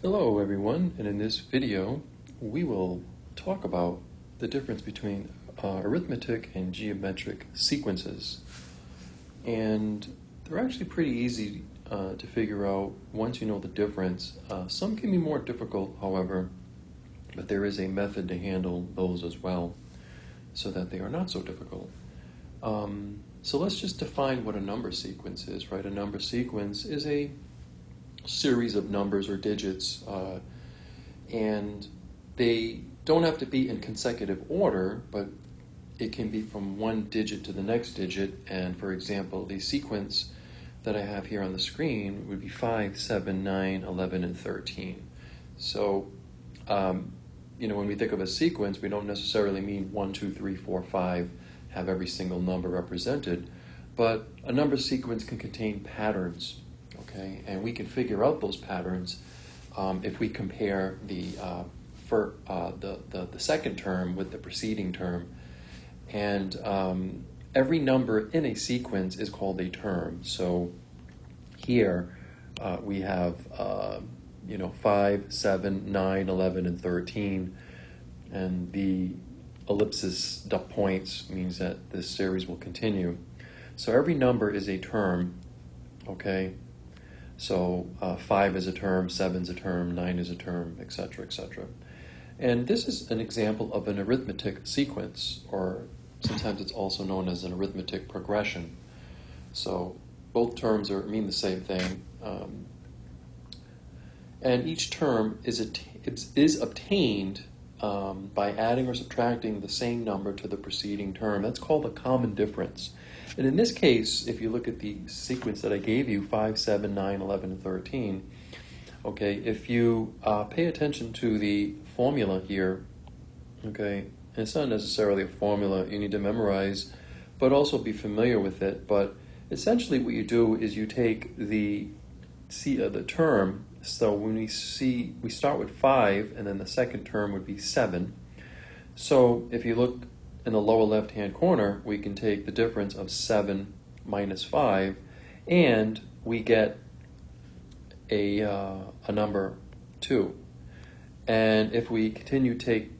Hello everyone, and in this video we will talk about the difference between arithmetic and geometric sequences. And they're actually pretty easy to figure out once you know the difference. Some can be more difficult, however, but there is a method to handle those as well so that they are not so difficult. So let's just define what a number sequence is, right? A number sequence is a series of numbers or digits, and they don't have to be in consecutive order, but it can be from one digit to the next digit. And for example, the sequence that I have here on the screen would be 5, 7, 9, 11, and 13. So, when we think of a sequence, we don't necessarily mean 1, 2, 3, 4, 5, have every single number represented, but a number sequence can contain patterns. Okay, and we can figure out those patterns if we compare the second term with the preceding term. And every number in a sequence is called a term. So here we have 5, 7, 9, 11, and 13, and the ellipsis points means that this series will continue. So every number is a term. Okay. So 5 is a term, 7 is a term, 9 is a term, etc., etc. And this is an example of an arithmetic sequence, or sometimes it's also known as an arithmetic progression. So both terms mean the same thing. And each term is obtained by adding or subtracting the same number to the preceding term. That's called a common difference. And in this case, if you look at the sequence that I gave you, 5, 7, 9, 11, and 13, okay, if you pay attention to the formula here, okay, and it's not necessarily a formula you need to memorize, but also be familiar with it. But essentially what you do is you take the term. So when we start with 5, and then the second term would be 7. So if you look in the lower left-hand corner, we can take the difference of 7 minus 5, and we get a number 2. And if we continue to take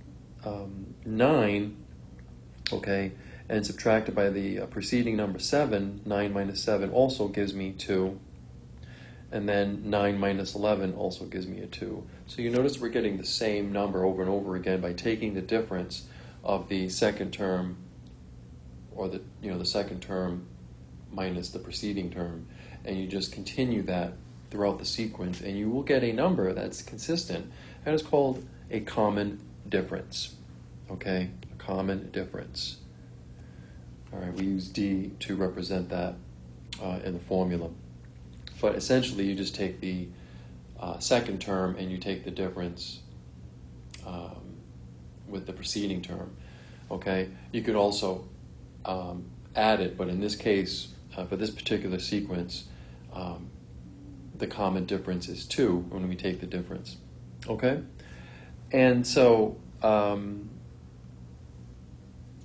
9, okay, and subtract it by the preceding number 7, 9 minus 7 also gives me 2. And then 9 minus 11 also gives me a 2. So you notice we're getting the same number over and over again by taking the difference of the second term, or the second term minus the preceding term, and you just continue that throughout the sequence, and you will get a number that's consistent. That is called a common difference. Okay, a common difference. All right, we use D to represent that in the formula. But essentially, you just take the second term and you take the difference with the preceding term. Okay, you could also add it, but in this case, for this particular sequence, the common difference is 2 when we take the difference. Okay, and so when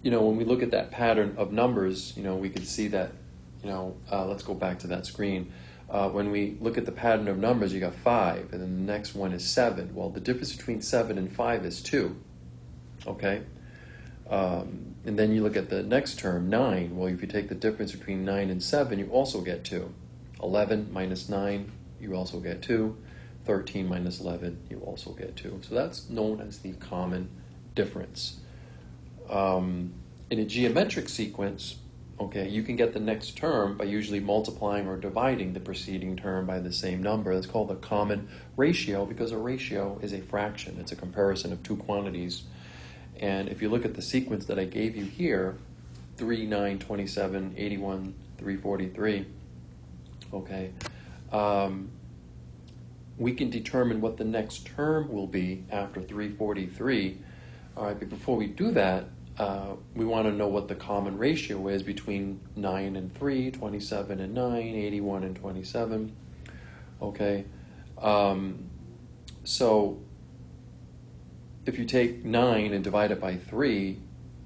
we look at that pattern of numbers, we can see that. Let's go back to that screen. When we look at the pattern of numbers, you got 5, and then the next one is 7. Well, the difference between 7 and 5 is 2. Okay? And then you look at the next term, 9. Well, if you take the difference between 9 and 7, you also get 2. 11 minus 9, you also get 2. 13 minus 11, you also get 2. So that's known as the common difference. In a geometric sequence, okay, you can get the next term by usually multiplying or dividing the preceding term by the same number. That's called a common ratio, because a ratio is a fraction. It's a comparison of two quantities. And if you look at the sequence that I gave you here, 3, 9, 27, 81, 343, okay, we can determine what the next term will be after 343. All right, but before we do that, we want to know what the common ratio is between 9 and 3, 27 and 9, 81 and 27. Okay, so if you take 9 and divide it by 3,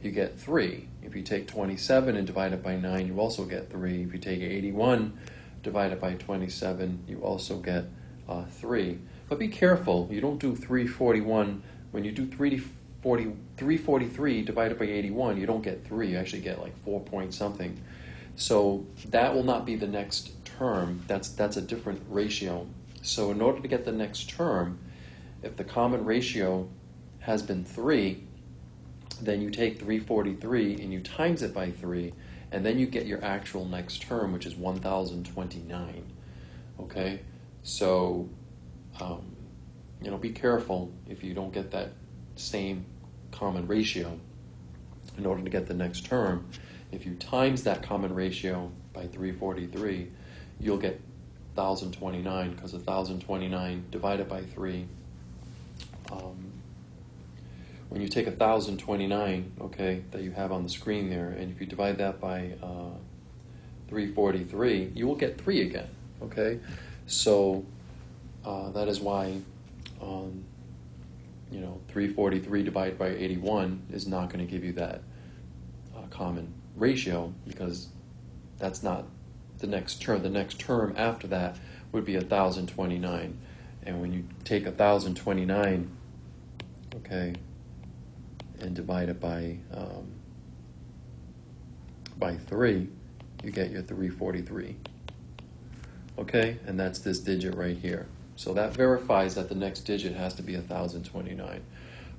you get 3. If you take 27 and divide it by 9, you also get 3. If you take 81 divided by 27, you also get 3. But be careful, you don't do 341. When you do 343 divided by 81, you don't get 3, you actually get like 4 point something. So that will not be the next term, that's a different ratio. So in order to get the next term, if the common ratio has been 3, then you take 343 and you times it by 3, and then you get your actual next term, which is 1029. Okay? So, be careful if you don't get that same common ratio. In order to get the next term, if you times that common ratio by 343, you'll get 1029, because 1029 divided by 3, when you take 1029, okay, that you have on the screen there, and if you divide that by 343, you will get 3 again, okay? So that is why 343 divided by 81 is not going to give you that common ratio, because that's not the next term. The next term after that would be 1029. And when you take 1029, okay, and divide it by 3, you get your 343. Okay, and that's this digit right here. So that verifies that the next digit has to be 1029.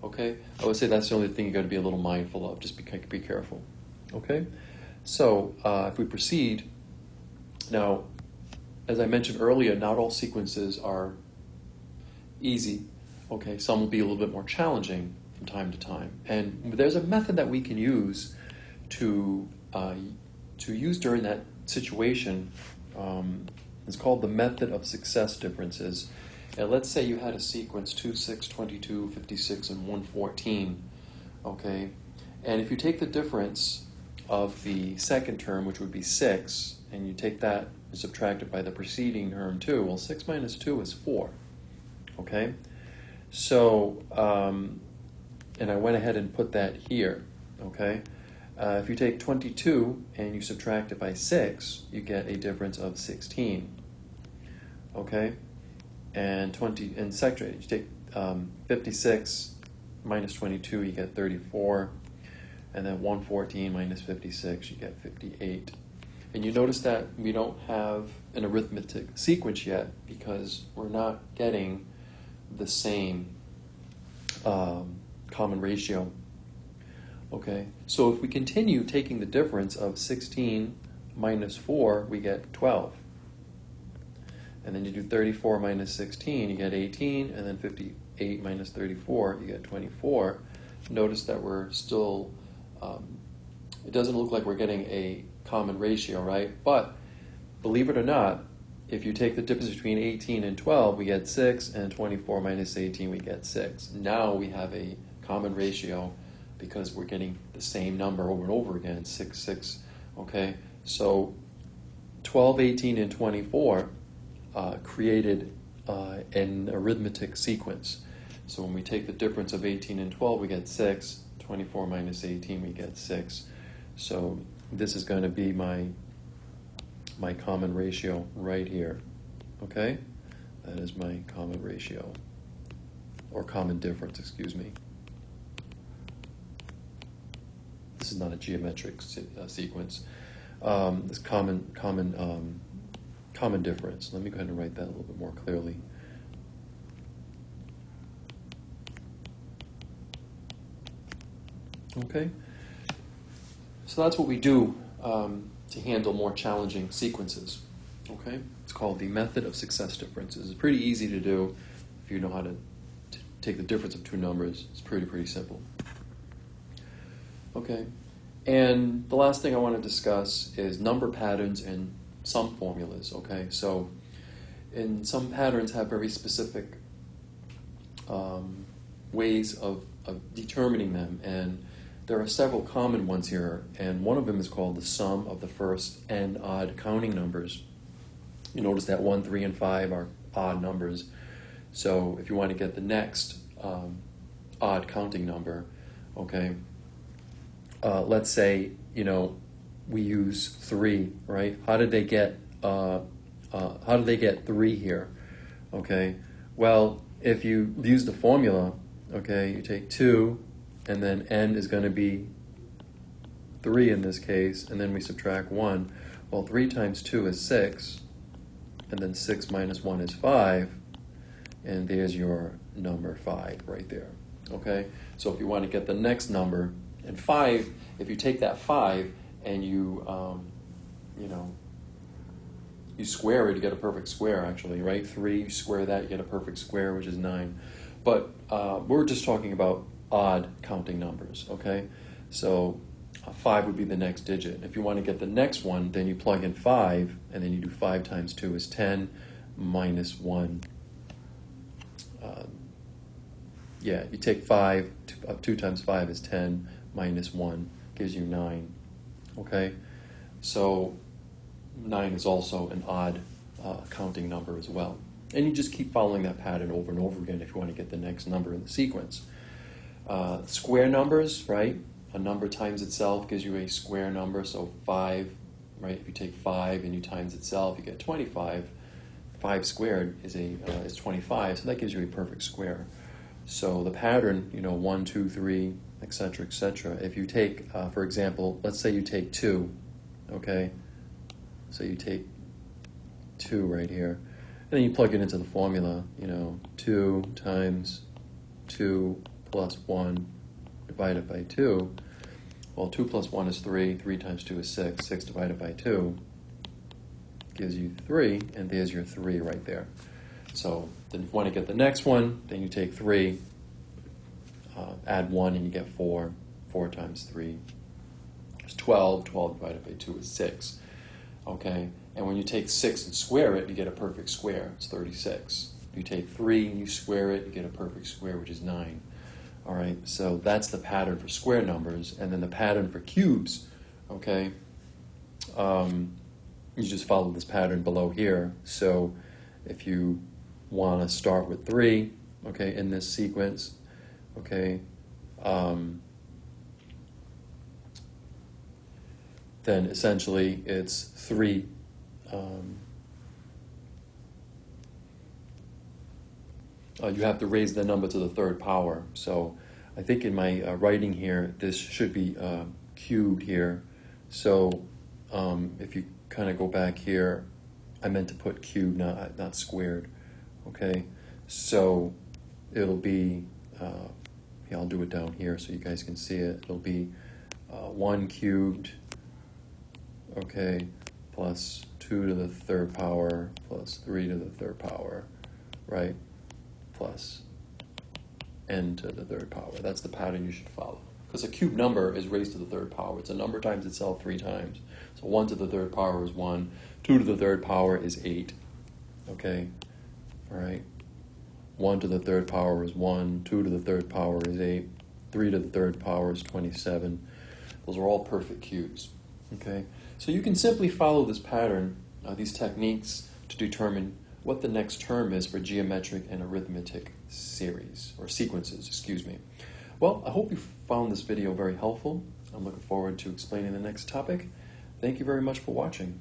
Okay, I would say that's the only thing you got to be a little mindful of. Just be careful. Okay, so if we proceed now, as I mentioned earlier, not all sequences are easy. Okay, some will be a little bit more challenging from time to time, and there's a method that we can use to use during that situation. It's called the method of success differences. And let's say you had a sequence 2, 6, 22, 56, and 114. Okay, and if you take the difference of the second term, which would be 6, and you take that and subtract it by the preceding term 2, well, 6 minus 2 is 4. Okay, so and I went ahead and put that here. Okay, if you take 22 and you subtract it by 6, you get a difference of 16. Okay, and you take 56 minus 22, you get 34, and then 114 minus 56, you get 58. And you notice that we don't have an arithmetic sequence yet because we're not getting the same common ratio. Okay, so if we continue taking the difference of 16 minus 4, we get 12. And then you do 34 minus 16, you get 18, and then 58 minus 34, you get 24. Notice that we're still, it doesn't look like we're getting a common ratio, right? But believe it or not, if you take the difference between 18 and 12, we get 6, and 24 minus 18, we get 6. Now we have a common ratio because we're getting the same number over and over again, 6, 6. Okay, so 12, 18, and 24 created an arithmetic sequence. So when we take the difference of 18 and 12, we get 6. 24 minus 18, we get 6. So this is going to be my common ratio right here. Okay? That is my common ratio, or common difference, excuse me. This is not a geometric sequence. This common difference. Let me go ahead and write that a little bit more clearly. Okay, so that's what we do to handle more challenging sequences. Okay, it's called the method of success differences. It's pretty easy to do if you know how to take the difference of two numbers. It's pretty simple. Okay, and the last thing I want to discuss is number patterns and sum formulas. Okay, so some patterns have very specific ways of determining them, and there are several common ones here, and one of them is called the sum of the first n odd counting numbers. You notice that 1, 3, and 5 are odd numbers. So if you want to get the next odd counting number, okay, let's say, we use 3, right? How did they get 3 here? Okay, well, if you use the formula, okay, you take 2, and then n is going to be 3 in this case, and then we subtract 1. Well, 3 times 2 is 6, and then 6 minus 1 is 5, and there's your number 5 right there. Okay, so if you want to get the next number, and 5, if you take that 5 and you square it, you get a perfect square, actually, right? 3, you square that, you get a perfect square, which is 9. But we're just talking about odd counting numbers, okay? So 5 would be the next digit. If you want to get the next one, then you plug in 5, and then you do 5 times 2 is 10, minus 1. You take 5, 2 times 5 is 10, minus 1 gives you 9, okay? So 9 is also an odd counting number as well. And you just keep following that pattern over and over again if you want to get the next number in the sequence. Square numbers, right? A number times itself gives you a square number, so 5, right? If you take 5 and you times itself, you get 25. 5 squared is 25, so that gives you a perfect square. So the pattern, 1, 2, 3, etc., etc. If you take, for example, let's say you take 2, okay? So you take 2 right here, and then you plug it into the formula, 2 times 2 plus 1 divided by 2. Well, 2 plus 1 is 3, 3 times 2 is 6, 6 divided by 2 gives you 3, and there's your 3 right there. So then if you want to get the next one, then you take 3, add 1, and you get 4. 4 times 3 is 12. 12 divided by 2 is 6. Okay? And when you take 6 and square it, you get a perfect square. It's 36. If you take 3 and you square it, you get a perfect square, which is 9. All right? So that's the pattern for square numbers. And then the pattern for cubes, okay? You just follow this pattern below here. So if you want to start with 3, okay, in this sequence, okay, then essentially it's 3. You have to raise the number to the third power. So I think in my writing here, this should be cubed here. So if you kind of go back here, I meant to put cubed, not squared. Okay, so it'll be, I'll do it down here so you guys can see it. It'll be 1 cubed, okay, plus 2 to the third power, plus 3 to the third power, right, plus n to the third power. That's the pattern you should follow. Because a cube number is raised to the third power. It's a number times itself 3 times. So 1 to the third power is 1. 2 to the third power is 8. Okay? All right? 1 to the third power is 1. 2 to the third power is 8. 3 to the third power is 27. Those are all perfect cubes. Okay? So you can simply follow this pattern, these techniques, to determine what the next term is for geometric and arithmetic series, or sequences, excuse me. Well, I hope you found this video very helpful. I'm looking forward to explaining the next topic. Thank you very much for watching.